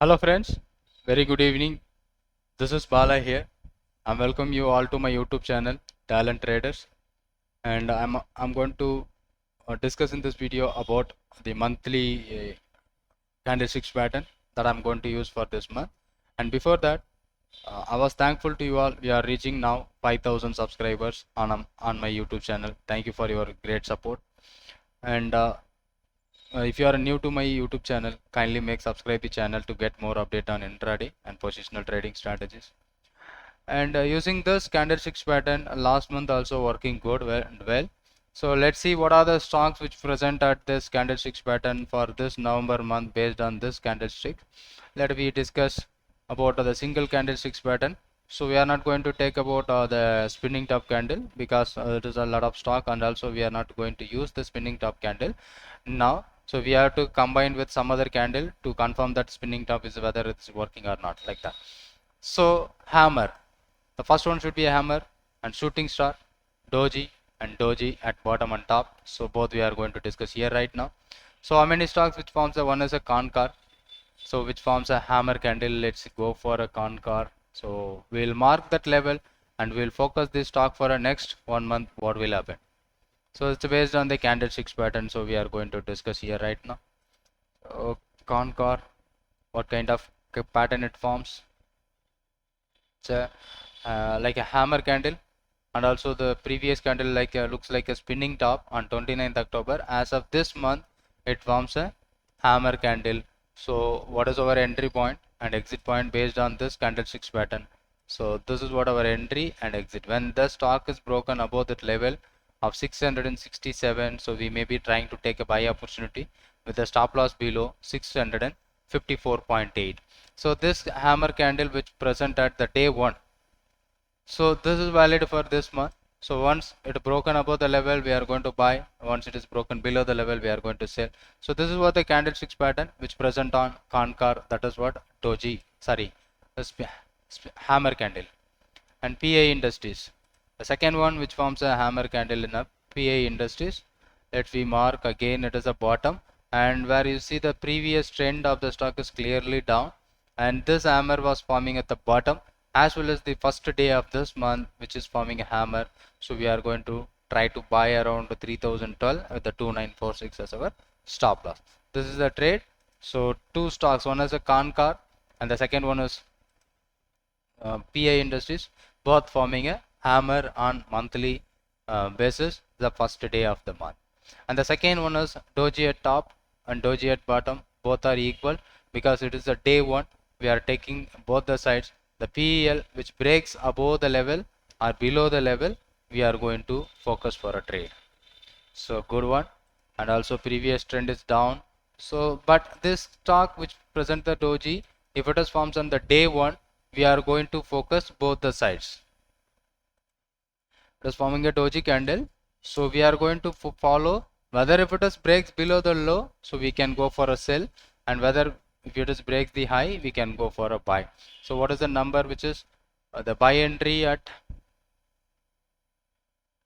Hello friends, very good evening. This is Bala here. I welcome you all to my YouTube channel, Talent Traders, and I'm going to discuss in this video about the monthly candlesticks pattern that I'm going to use for this month. And before that, I was thankful to you all. We are reaching now 5,000 subscribers on my YouTube channel. Thank you for your great support. And if you are new to my YouTube channel, kindly make subscribe the channel to get more update on intraday and positional trading strategies. And using this candlesticks pattern last month also working good well. So let's see what are the stocks which present at this candlesticks pattern for this November month based on this candlestick. Let we discuss about the single candlesticks pattern. So we are not going to take about the spinning top candle because it is a lot of stock, and also we are not going to use the spinning top candle now. So we have to combine with some other candle to confirm that spinning top is whether it's working or not, like that. So hammer, the first one should be a hammer, and shooting star, doji and doji at bottom and top. So both we are going to discuss here right now. So how many stocks which forms a one is a Concor, so which forms a hammer candle. Let's go for a Concor. So we'll mark that level and we'll focus this stock for a next 1 month what will happen. So it's based on the candlesticks pattern, so we are going to discuss here right now. Concor, what kind of pattern it forms? It's a like a hammer candle, and also the previous candle like looks like a spinning top on 29th October. As of this month it forms a hammer candle. So what is our entry point and exit point based on this candlesticks pattern? So this is what our entry and exit. When the stock is broken above that level of 667, so we may be trying to take a buy opportunity with the stop loss below 654.8. so this hammer candle which present at the day 1, so this is valid for this month. So once it broken above the level, we are going to buy. Once it is broken below the level, we are going to sell. So this is what the candlesticks pattern which present on Concor, that is what doji, sorry, hammer candle. And PA Industries, the second one which forms a hammer candle in a PA Industries. Let we mark again, it is a bottom, and where you see the previous trend of the stock is clearly down, and this hammer was forming at the bottom as well as the first day of this month which is forming a hammer. So we are going to try to buy around 3012 with the 2946 as our stop loss. This is the trade. So two stocks, one is a Concor and the second one is PI Industries, both forming a hammer on monthly basis the first day of the month. And the second one is doji at top and doji at bottom, both are equal because it is a day 1. We are taking both the sides. The PEL which breaks above the level or below the level, we are going to focus for a trade. So good one. And also previous trend is down. So but this stock which present the doji, if it is forms on the day 1, we are going to focus both the sides. It is forming a doji candle, so we are going to follow whether if it is breaks below the low, so we can go for a sell, and whether if it is breaks the high, we can go for a buy. So what is the number which is the buy entry at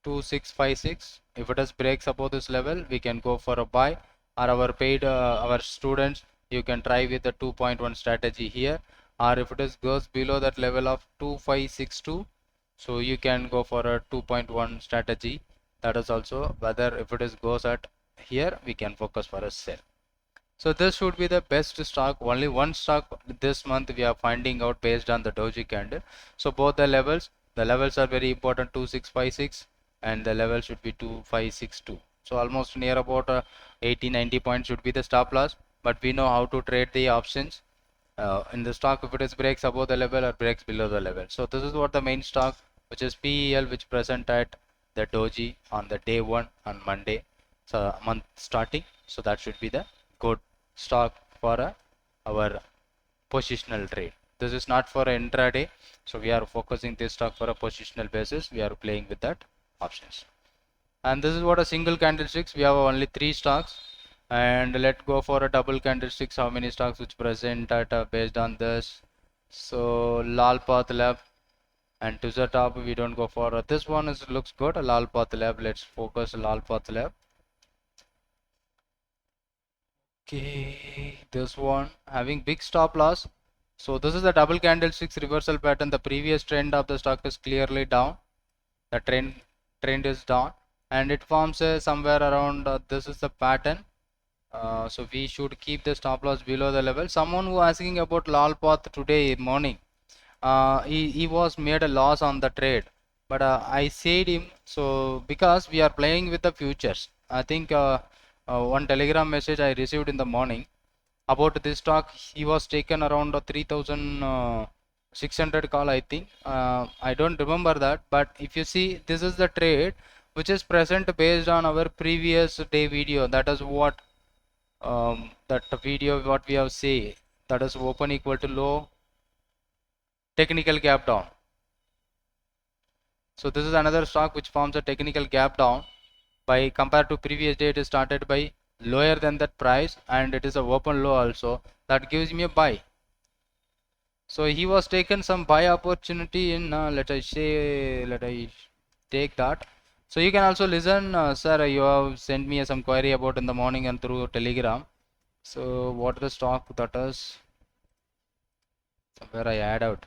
2656? If it is breaks above this level, we can go for a buy, or our paid our students, you can try with the 2.1 strategy here, or if it is goes below that level of 2562, so you can go for a 2.1 strategy. That is also whether if it is goes at here, we can focus for a sell. So this should be the best stock. Only one stock this month we are finding out based on the doji candle. So both the levels are very important, 2656 and the level should be 2562. So almost near about 80-90 points should be the stop loss, but we know how to trade the options in the stock if it is breaks above the level or breaks below the level. So this is what the main stock which is PEL which present at the doji on the day 1 on Monday, so month starting. So that should be the good stock for our positional trade. This is not for intraday, so we are focusing this stock for a positional basis. We are playing with that options. And this is what a single candlesticks. We have only 3 stocks, and let's go for a double candlesticks. How many stocks which present at based on this? So Lal Path Lab and Twizzler Top we don't go for. This one is looks good. Lal Path Lab. Let's focus Lal Path Lab. Okay, this one having big stop loss. So this is the double candlesticks reversal pattern. The previous trend of the stock is clearly down. The trend is down, and it forms a somewhere around this is the pattern. So we should keep the stop loss below the level. Someone who asking about lal path today morning, he was made a loss on the trade, but I said him, so because we are playing with the futures. I think one telegram message I received in the morning about this stock. He was taken around 3600 call, I think. I don't remember that, but if you see, this is the trade which is present based on our previous day video. That is what that video what we have say, that is open equal to low, technical gap down. So this is another stock which forms a technical gap down. By compared to previous day, it is started by lower than that price, and it is a open low also. That gives me a buy. So he was taken some buy opportunity in let I take that. So you can also listen, sir. You have sent me some query about in the morning and through Telegram. So what the stock that is? Somewhere I add out.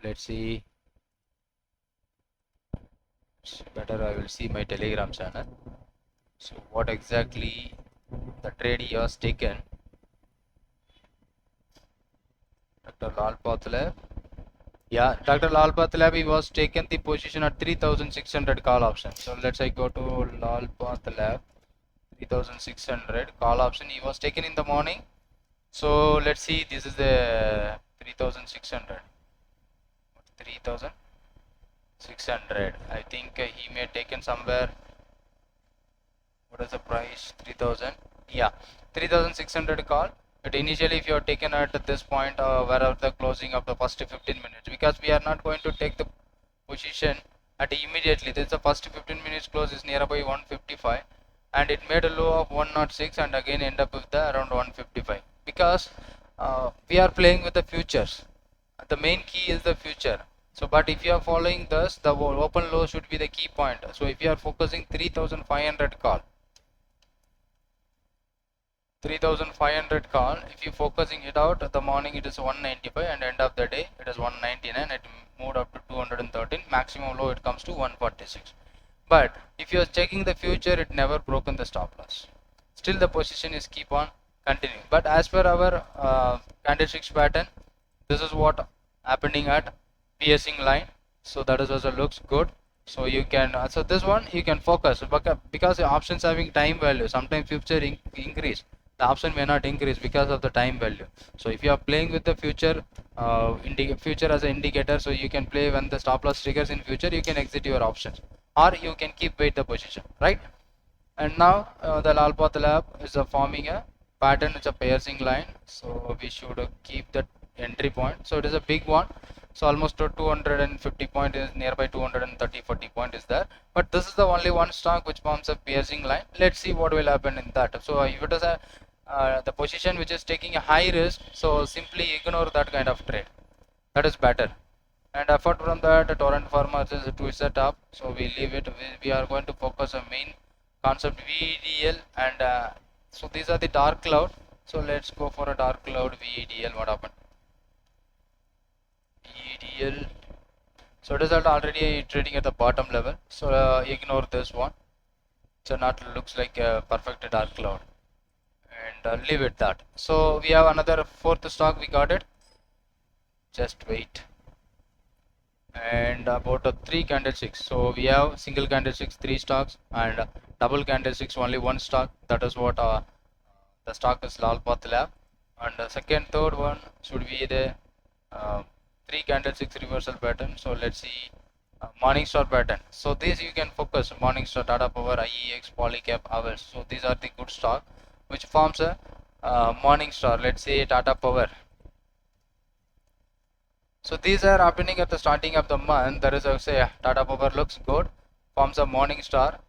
Let's see. It's better I will see my Telegram channel. So what exactly the trade he has taken? Dr. Lal Pathalev. Yeah, Dr. Lal Pathalev, he was taken the position at 3600 call option. So let's say go to Lal Pathalev 3600 call option. He was taken in the morning. So let's see, this is the 3600. 3600. I think he may taken somewhere. What is the price? 3000. Yeah, 3600 call. But initially, if you are taken at this point, wherever the closing of the first 15 minutes, because we are not going to take the position at immediately. This is the first 15 minutes close is nearby 155, and it made a low of 106, and again end up with the around 155. Because we are playing with the futures. The main key is the future. So, but if you are following this, the open low should be the key point. So, if you are focusing 3500 call. 3500 call, if you focusing it out, the morning it is 195 and end of the day it is 199. It moved up to 213, maximum low it comes to 146. But if you are checking the future, it never broken the stop loss, still the position is keep on continuing. But as per our candlesticks pattern, this is what happening at piercing line. So that is also looks good. So you can so this one you can focus, because the options having time value, sometimes future increase, the option may not increase because of the time value. So if you are playing with the future, future as an indicator, so you can play when the stop loss triggers in future, you can exit your options, or you can keep wait the position, right? And now the Lal Path is forming a pattern. It's a piercing line, so we should keep that entry point. So it is a big one. So almost to 250 point is nearby, 230 40 point is there. But this is the only one stock which forms a piercing line. Let's see what will happen in that. So if it is a the position which is taking a high risk, so simply ignore that kind of trade. That is better. And apart from that, torrent farmers is to set up, so we leave it. We are going to focus on main concept VEDL, and so these are the dark cloud. So let's go for a dark cloud VEDL. What happened? VEDL. So it is already trading at the bottom level. So ignore this one. So not looks like a perfect dark cloud, and leave it that. So we have another fourth stock. We got it. Just wait. And about 3 candlesticks. So we have single candlesticks 3 stocks, and double candlesticks only 1 stock. That is what the stock is Lal Path Lab. And the second, third one should be the 3 candlesticks reversal pattern. So let's see Morningstar pattern. So this you can focus Morningstar, Tata Power, IEX, Polycab, Havels. So these are the good stock which forms a Morningstar. Let's say Tata Power. So these are happening at the starting of the month. There is a say Tata Power looks good, forms a morning star.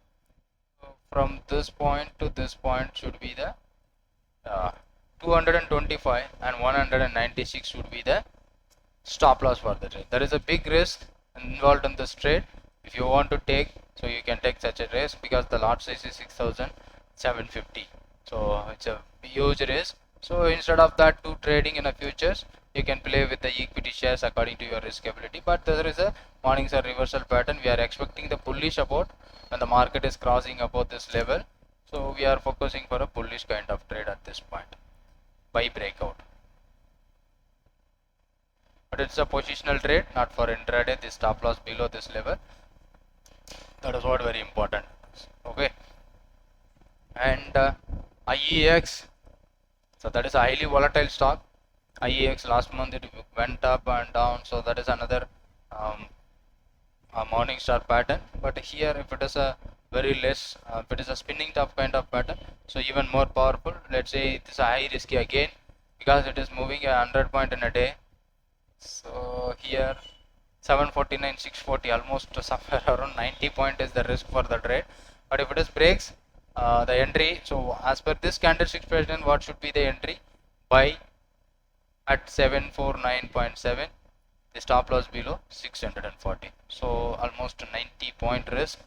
So from this point to this point should be the 225 and 196 should be the stop loss for the trade. There is a big risk involved in this trade. If you want to take, so you can take such a risk because the lot size is 6,750. So it's a huge risk. So instead of that to trading in a futures, you can play with the equity shares according to your risk ability. But there is a Morningstar reversal pattern. We are expecting the bullish about when the market is crossing about this level. So we are focusing for a bullish kind of trade at this point. Buy breakout. But it's a positional trade, not for intraday. This stop loss below this level. That is what very important. Okay. And IEX. So that is a highly volatile stock. IEX last month it went up and down, so that is another um, a Morningstar pattern. But here if it is a very less, if it is a spinning top kind of pattern, so even more powerful. Let's say it is a high risky again because it is moving a 100 point in a day. So here 749, 640, almost somewhere around 90 point is the risk for the trade. But if it is breaks the entry, so as per this candlestick pattern, what should be the entry? Buy at 749.7, the stop loss below 640, so almost 90 point risk.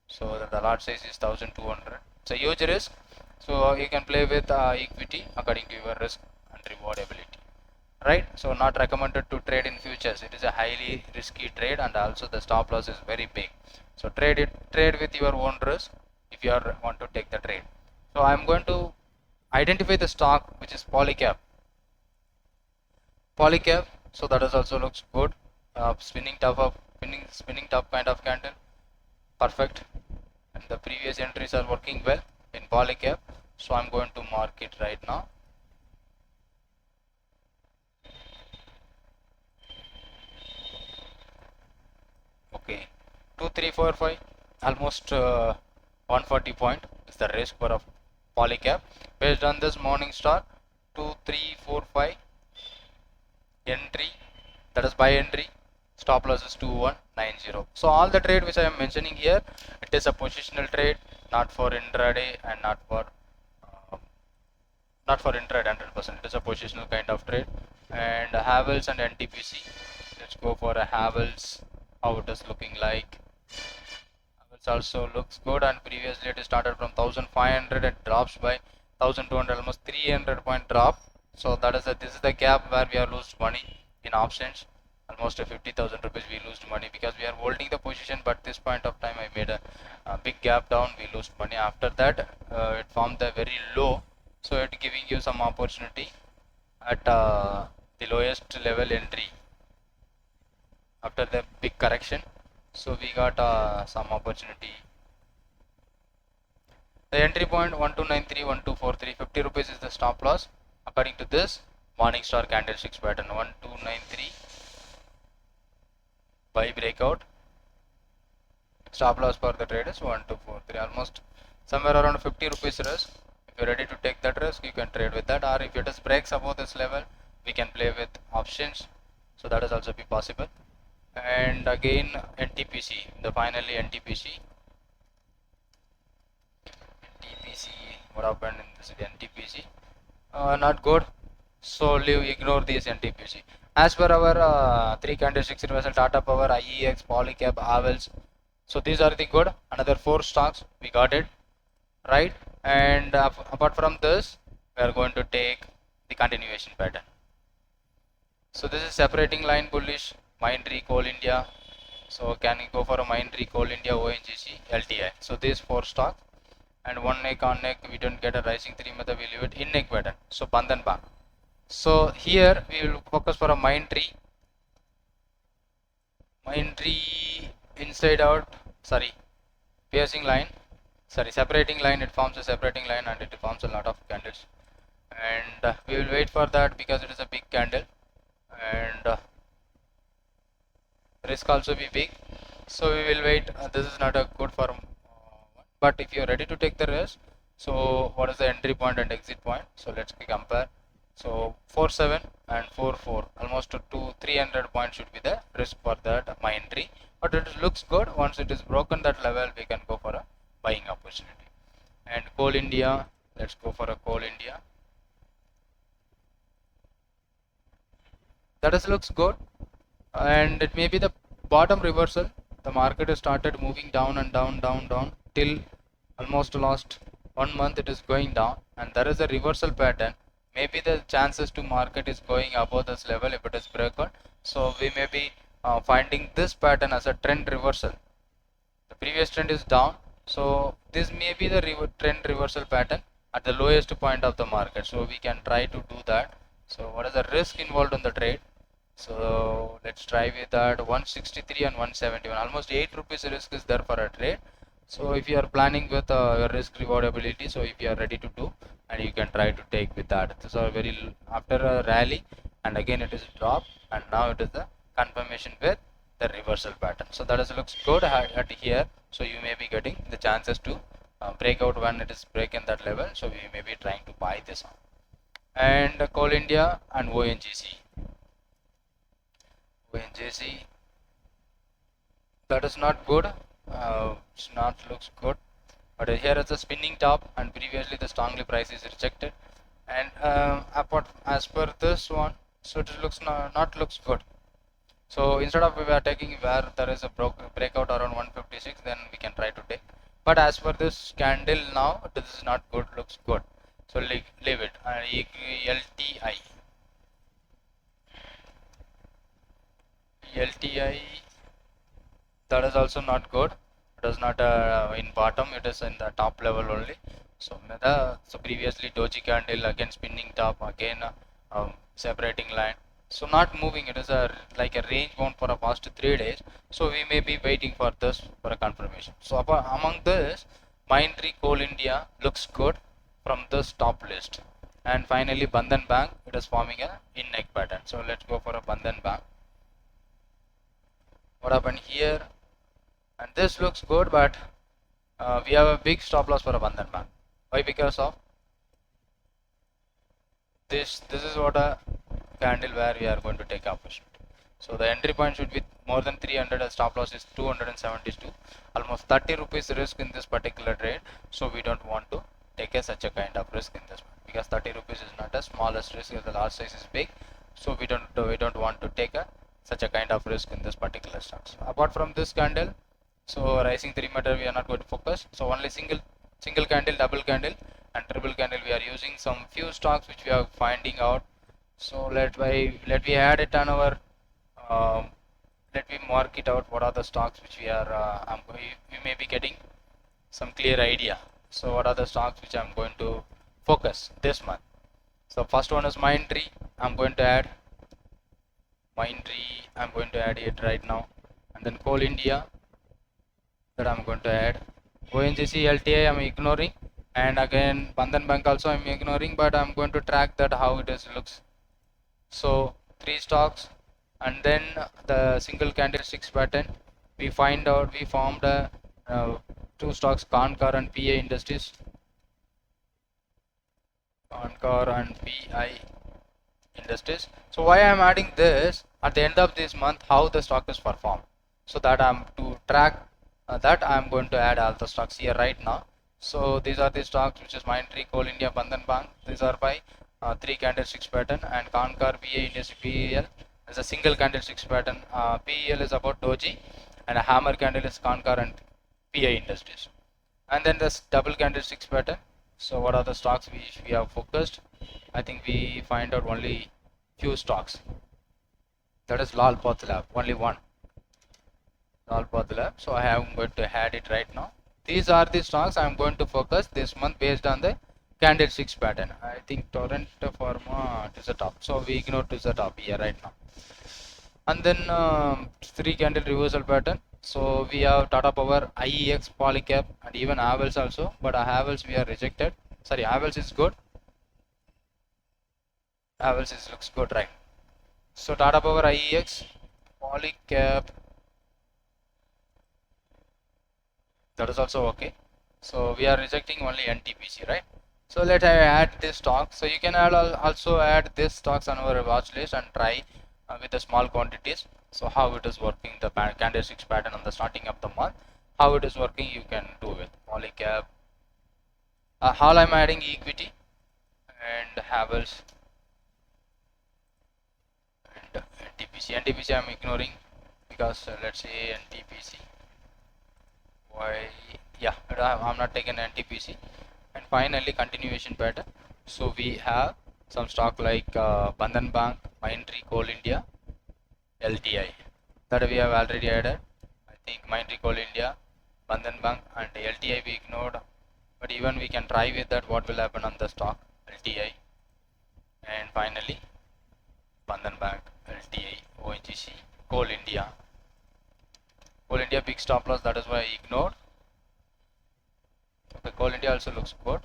So the lot size is 1200. It's a huge risk, so you can play with equity according to your risk and reward ability, right? So not recommended to trade in futures. It is a highly risky trade, and also the stop loss is very big. So trade with your own risk if you want to take the trade. So I'm going to identify the stock which is Polycab. Polycab, so that is also looks good. Spinning top kind of candle, perfect. And the previous entries are working well in Polycab, so I'm going to mark it right now. Okay, 2345, almost 140 point is the risk for a Polycab based on this Morningstar. 2345 entry, that is buy entry, stop loss is 2190. So all the trade which I am mentioning here, it is a positional trade, not for intraday and not for intraday 100%. It is a positional kind of trade. And Havels and NTPC, let's go for a Havels, how it is looking like. Havels also looks good, and previously it started from 1500 and drops by 1200, almost 300 point drop. So that is this is the gap where we have lost money in options. Almost 50,000 rupees we lost money because we are holding the position, but this point of time I made a big gap down, we lost money. After that it formed a very low, so it giving you some opportunity at the lowest level entry after the big correction. So we got some opportunity. The entry point 1293, 1243, 50 rupees is the stop loss according to this Morningstar candlesticks pattern. 1293 buy breakout, stop loss for the traders 1243, almost somewhere around 50 rupees risk. If you're ready to take that risk, you can trade with that, or if it is breaks above this level, we can play with options, so that is also be possible. And again NTPC, the finally NTPC, what happened in this NTPC? Not good, so ignore these NTPC. As per our three candlesticks reversal, Tata Power, IEX, Polycab, Havels, so these are the good. Another 4 stocks we got it right. And apart from this, we are going to take the continuation pattern. So this is separating line bullish, Mindtree, Coal India. So can we go for a Mindtree, Coal India, ONGC, LTI? So these 4 stocks, and one neck on neck, we don't get a rising 3 method, we leave it in neck pattern. So Bandhan Bank. So here we will focus for a Mindtree inside out, sorry, piercing line, sorry, separating line. It forms a separating line and it forms a lot of candles, and we will wait for that because it is a big candle, and risk also be big, so we will wait. This is not a good for one, but if you are ready to take the risk, so what is the entry point and exit point? So let's compare. So 47 and 44, almost 300 points should be the risk for that my entry, but it looks good. Once it is broken that level, we can go for a buying opportunity. And Coal India, let's go for a Coal India. That is looks good, and it may be the bottom reversal. The market has started moving down and down till almost lost 1 month it is going down and there is a reversal pattern, maybe the chances to market is going above this level if it is broken. So we may be finding this pattern as a trend reversal. The previous trend is down, so this may be the trend reversal pattern at the lowest point of the market, so we can try to do that. So what is the risk involved in the trade? So let's try with that 163 and 171, almost 8 rupees risk is there for a trade. So if you are planning with your risk reward ability, so if you are ready to do, and you can try to take with that. This are very after a rally and again it is drop and now it is the confirmation with the reversal pattern. So that is looks good at here. So you may be getting the chances to break out when it is breaking that level. So we may be trying to buy this one. And Coal India and ONGC. ONGC, that is not good. It's not looks good. But here is a spinning top, and previously the strongly price is rejected. And apart as per this one, so it looks not looks good. So instead of we are taking where there is a breakout around 156, then we can try to take. But as per this candle now, this is not good. Looks good. So leave it. LTI. LTI, that is also not good. It is not in bottom, it is in the top level only. So previously doji candle, again spinning top, again separating line, so not moving. It is a like a range bound for a past 3 days, so we may be waiting for this for a confirmation. So among this, Mindtree Coal India looks good from this top list. And finally Bandhan Bank, it is forming a in neck pattern. So let's go for a Bandhan Bank. What happened here? And this looks good, but we have a big stop loss for a Bandhan Bank. Why? Because of this is what a candle where we are going to take opportunity. So the entry point should be more than 300, and stop loss is 272, almost 30 rupees risk in this particular trade. So we don't want to take such a kind of risk in this one, because 30 rupees is not the smallest risk, the large size is big. So we don't want to take such a kind of risk in this particular stocks. Apart from this candle, so rising 3 meter we are not going to focus. So only single candle, double candle and triple candle we are using. Some few stocks which we are finding out. So let we add it on our let me mark it out. What are the stocks which we are we may be getting some clear idea. So what are the stocks which I'm going to focus this month? So first one is Mindtree. I'm going to add Mindtree. I'm going to add it right now. And then Coal India, that I'm going to add. ONGC, LTI I'm ignoring, and again Bandhan Bank also I'm ignoring, but I'm going to track that how it is looks. So 3 stocks, and then the single candlesticks pattern. We formed 2 stocks, Concor and PI Industries. Concor and PI Industries. So why I'm adding this at the end of this month, how the stock is performed, so that I'm to track that I'm going to add all the stocks here right now. So these are the stocks which is Mindtree, Coal India, Bandhan Bank. These are by 3 candlesticks pattern, and Concor, PA Industries, PEL is a single candlesticks pattern. PEL is about Doji, and a hammer candle is Concor and PA Industries. And then this double candlesticks pattern. So what are the stocks we have focused? I think we find out only few stocks. That is Lal Path Lab, only one. Lal Path Lab. So I am going to add it right now. These are the stocks I am going to focus this month based on the candlesticks pattern. I think Torrent Pharma is the top. So we ignore to the top here right now. And then 3 candle reversal pattern. So we have Tata Power, IEX, Polycab, and even Havels also. But Havels we are rejected. Sorry, Havels is good. Havels looks good, right? So Tata Power, IEX, Polycab, that is also okay. So we are rejecting only NTPC, right? So let I add this stock. So you can also add this stocks on our watch list and try with the small quantities. So how it is working, the candlesticks pattern on the starting of the month, how it is working, you can do with Polycab. How I'm adding equity and Havels and NTPC I'm ignoring because let's say NTPC. Why? Yeah, I'm not taking NTPC. And finally continuation pattern. So we have some stock like Bandhan Bank, Mindtree, Coal India, LTI that we have already added. I think Mindtree, Coal India, Bandhan Bank and LTI we ignored, but even we can try with that what will happen on the stock LTI. And finally Bandhan Bank, LTI, ONGC, Coal India. Coal India big stop loss, that is why I ignored. Okay, Coal India also looks good.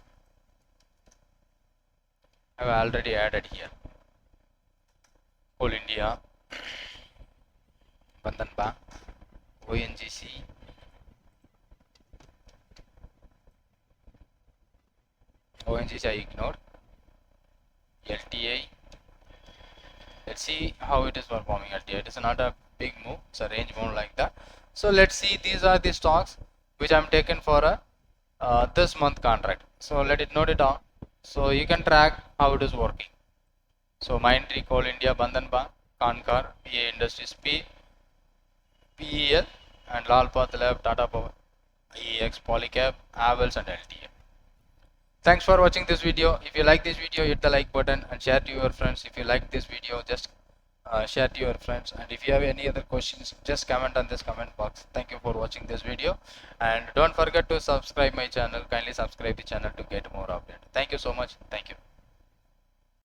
I have already added here. Coal India, Bandhan Bank, ONGC, ONGC I ignored. LTI. Let's see how it is performing. LTI. It is not a big move. It's a range move like that. So let's see. These are the stocks which I'm taken for a this month contract. So let it note it down. So you can track how it is working. So Mindtree, Coal India, Bandhan Bank, Kankar, PA Industries, PEL, and Lalpath Lab, Tata Power, EX, Polycab, Havels, and LTM. Thanks for watching this video. If you like this video, hit the like button and share to your friends. If you like this video, just share to your friends. And if you have any other questions, just comment on this comment box. Thank you for watching this video. And don't forget to subscribe my channel. Kindly subscribe the channel to get more updates. Thank you so much. Thank you.